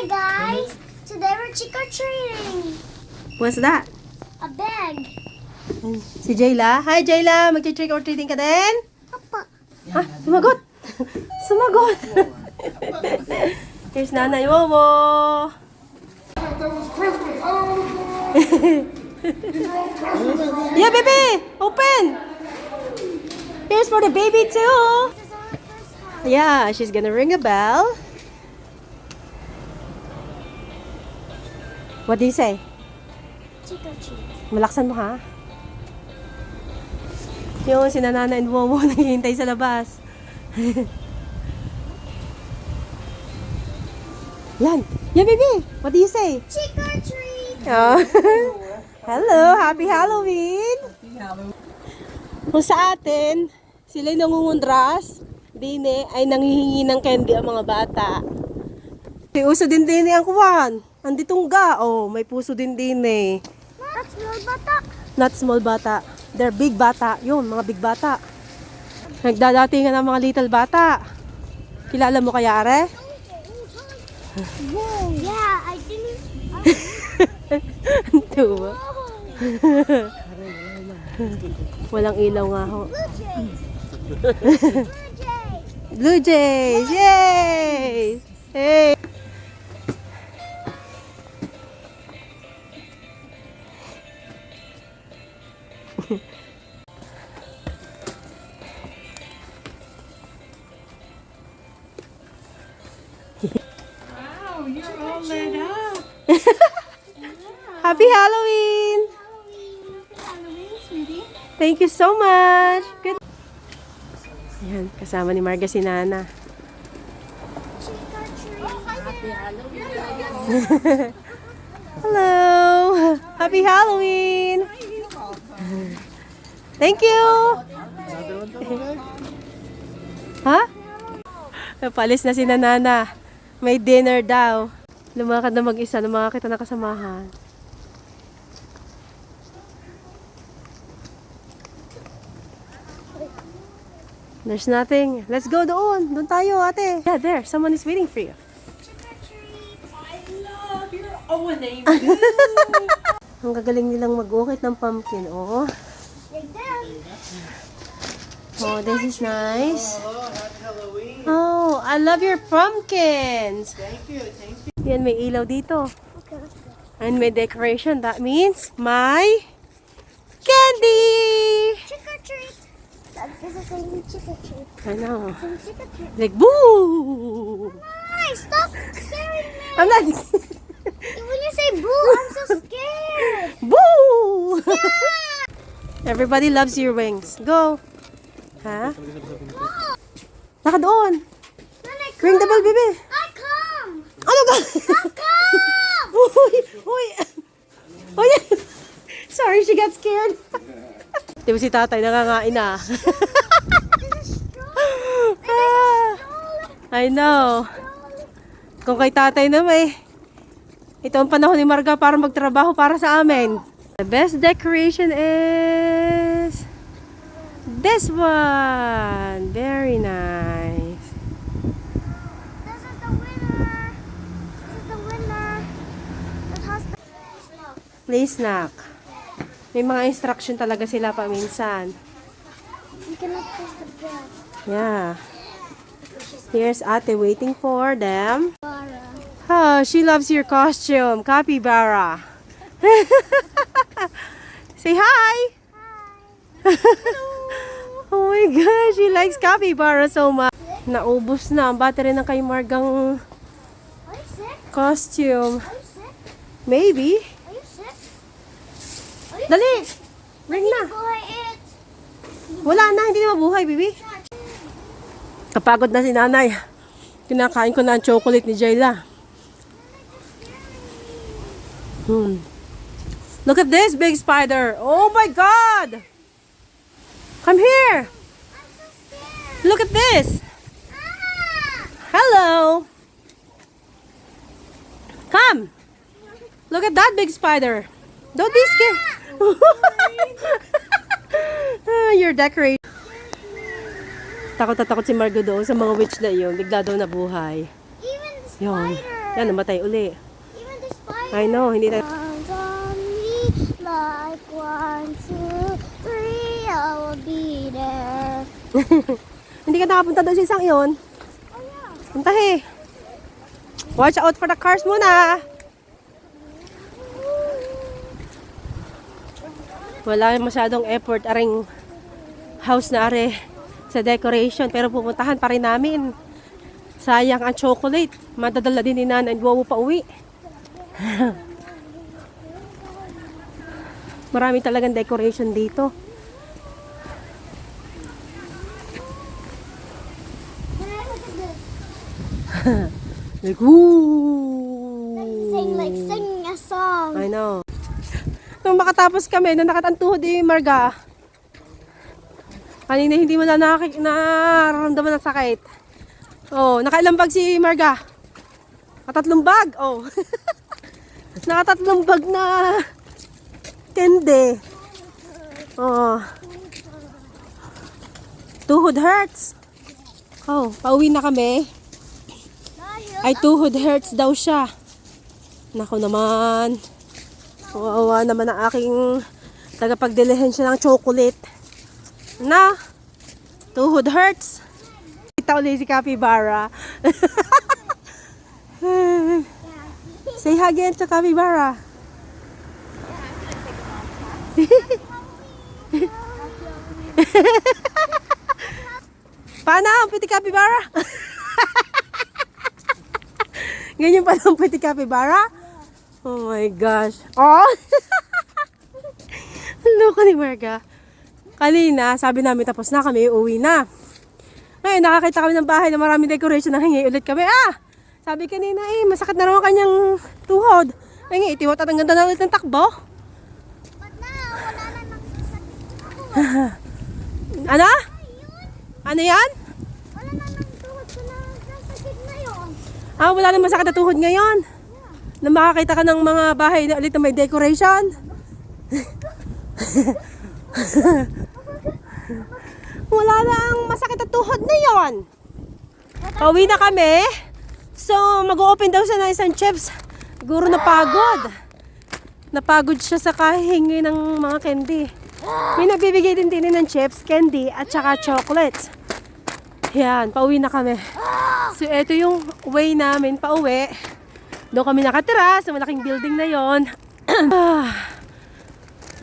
Hi guys! Today we're trick-or-treating. What's that? A bag. Si Jayla. Hi, Jayla. Mag-trick or treating ka din? Papa. Ha? Sumagot. Sumagot. Here's Nanay Wowo. Yeah, baby. Open. Here's for the baby too. This is our first house. Yeah, she's gonna ring a bell. What do you say? Trick-or-treat. Malaksan mo ha. Yung si Nanana and Wowo naghihintay sa labas. Yan. Yan, baby. What do you say? Trick-or-treat. Oh. Hello. Happy Halloween. Kung sa atin, sila'y nangungundras, dine ay nanghihingi ng candy ang mga bata. Si uso din dine ang kuwan. Anditong ga. Oh, may puso din dine. That's small bata. Not small bata. They're big bata. Yun, mga big bata. Nagdadatingan ng mga little bata. Kilala mo kaya, Are? Whoa. Yeah, I didn't. Tuwa. Walang ilaw nga ho. Blue jays. Blue Jays! Yay! Hey! Wow, you're all lit up. Happy Halloween! Halloween, sweetie. Thank you so much! Good. Yan, kasama ni Marga si Nana. Trick-or-treat. Hello! Happy Halloween! Thank you! Ha? Palis na si Nana. May dinner daw. Lumakad na mag-isa. Lumakad kita na kasamahan. There's nothing. Let's go doon. Doon tayo, ate. Yeah, there. Someone is waiting for you. I love your name. Ang gagaling nilang mag-ukit ng pumpkin. Oh. Like that. Oh, this is nice. Hello, happy Halloween. Oh, I love your pumpkins. Thank you, thank you. Yan, may ilaw dito. Okay, let's go. And may decoration. That means my candy. Trick-or-treat. This is a new trick-or-treat. I know. Some trick-or-treat. Like, boo! Hi, stop scaring me. I'm not... When you say boo, I'm so scared. Boo! Everybody loves your wings. Go. Ha? Naka doon. Then I Ring the bell, baby. I come. Ano ka? Come. Uy! Uy! Uy! Sorry, she got scared. Di ba si tatay nangangain na? I know. Kung kay tatay na may, ito ang panahon ni Marga para magtrabaho para sa amin. The best decoration is this one. Very nice. This is the winner. This is the winner. It has the Play snack. May mga instruction talaga sila paminsan. You cannot push the bell. Yeah. Here's Ate waiting for them. Bara. Oh, she loves your costume, capybara. Say hi. Oh my gosh, she likes capybara so much. Naubos na ang battery ng kay Margang Are you sick? costume. Are you sick? Maybe. Are you sick? Are you Dali! Ring na. Go ahead. Wala na, hindi na mabuhay, baby. Kapagod na si nanay. Kinakain ko na ang chocolate ni Jayla. Look at this big spider. Oh my God! Come here. I'm so scared. Look at this. Ah! Hello. Come. Look at that big spider. Don't be scared. You're decorating. Takot na takot si Margo doon sa mga witch na yun. Bigla daw nabuhay. Even the Yun. spider. Yan, namatay uli. Even the spider. I know, hindi tayo... Comes on me like 1, 2, 3, I will be there. Hindi ka nakapunta doon sa isang iyon. Oh yeah. Punta eh. Watch out for the cars muna. Wala masyadong effort aring house na are sa decoration. Pero pupuntahan pa rin namin. Sayang ang chocolate. Madadala din ni Nana and Wawu pa uwi. Marami talagang decoration dito. Can I look at this? Like, woo! Sing a song. I know. Nung makatapos kami, nung nakatantuhod yung Marga, kanina hindi mo na nararamdaman ng sakit. Oh, nakailang bag si Marga? Nakatatlong bag. Oh. Nakatatlong bag na candy. Oh. Tuhod hurts. Oh, pauwi na kami. Ay, tuhod hurts daw siya. Nako naman. Kawawa naman ang aking tagapagdilihensya ng chocolate. Na, tuhod hurts. Kita ulit si Capybara. Say hi again to Capybara. Paano ang piti Capybara? Ganyan pa ang piti Capybara? Oh my gosh. Oh! Loko ni Marga. Kanina, sabi namin tapos na kami, uwi na. Ngayon, nakakita kami ng bahay na maraming decoration na hingi ulit kami. Sabi kanina masakit na raw ang kanyang tuhod. Hingi, itiwat at ang ganda na ulit ng takbo. But now, wala na nang Ano? Ano yan? wala na nang tuhod ko na sakit na yun. Wala nang masakit na tuhod ngayon. Na makakita ka ng mga bahay na ulit na may decoration. Wala na ang masakit na tuhod na yon. Pauwi na kami. So, mag-open daw siya ng isang chips. Siguro napagod. Napagod siya sa kahingi ng mga candy. May nagbibigay din ng chips, candy, at saka chocolates. Yan, pauwi na kami. So, ito yung way namin pauwi. Doon kami nakatira sa malaking building na yon.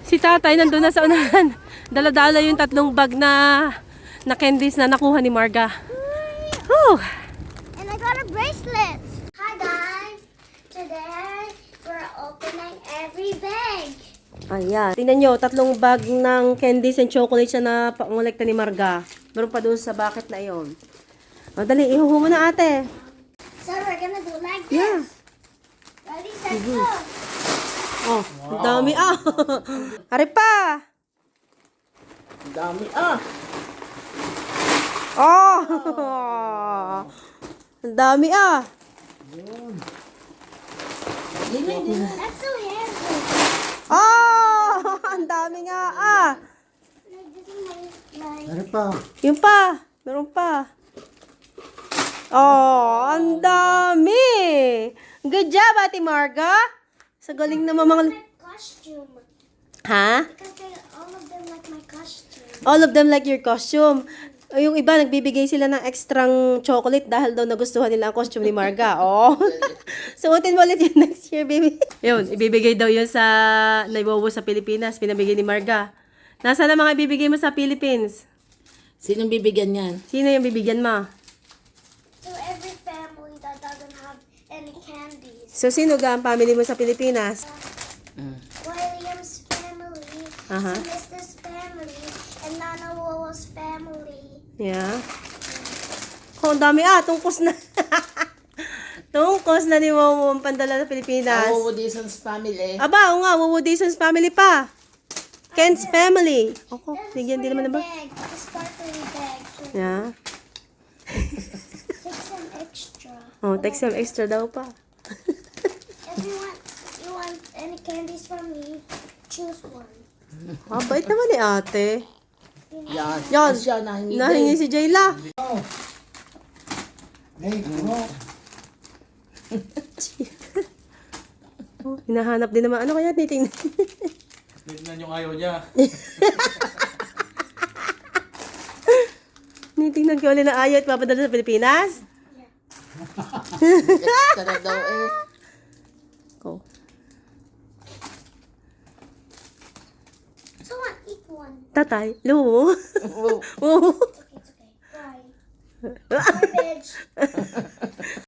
Si tatay nandun na sa unahan. Dala-dala yung 3 bag na candies na nakuha ni Marga. Whew. And I got a bracelet. Hi guys. Today we're opening every bag. Ayan. Tingnan nyo, 3 bag ng candies and chocolates na pangolekta ni Marga. Meron pa doon sa bucket na yon. Madali, ihuhu mo na ate. So we're gonna do like this. Yeah. Ready, set, go. Oh, ang dami Hari pa. Ang dami Oh! Ang dami That's so heavy. Oh! Ang dami nga Like this is my Ano pa? Yung pa. Meron pa. Oh, ang dami. Good job, Ate Marga. Sa galing naman mga... my costume. Ha? Because all of them like my costume. All of them like your costume. Yung iba, nagbibigay sila ng extrang chocolate dahil daw nagustuhan nila ang costume ni Marga. Oh. Suotin mo ulit yun next year, baby. Yun, ibibigay daw yun sa naiwowo sa Pilipinas. Pinabigay ni Marga. Nasaan na mga ibibigay mo sa Philippines? Sinong bibigyan yan? Sino yung bibigyan mo? To every family that doesn't have any candies. So, sino ga ang family mo sa Pilipinas? William's family, Uh-huh. Mrs. family, and Nana Wawa's family. Yeah. Oh, ang dami tungkos na. Tungkos na ni Wowo ang pandala sa Pilipinas. Ang Woodison's family. Aba, oo nga, Wowo Dizon's family pa. Ken's family. Ako, bigyan din naman na ba? Bag, a sparkling bag. So Yeah. take some extra. Oh, take some extra daw pa. If you want any candies from me, choose one. Bait naman ni ate. Yan. Yan. Siya nahingi Nahingi si Jayla. Hey, mo. Oh, hinahanap din naman. Ano kaya titingnan? Tignan yung ayaw niya. Tinitingnan ko ulit na ayaw at papadala sa Pilipinas? Sarap daw eh. Oh. Someone eat one. Tatay, Lu. Wow. Oh. It's okay. Bye. Garbage.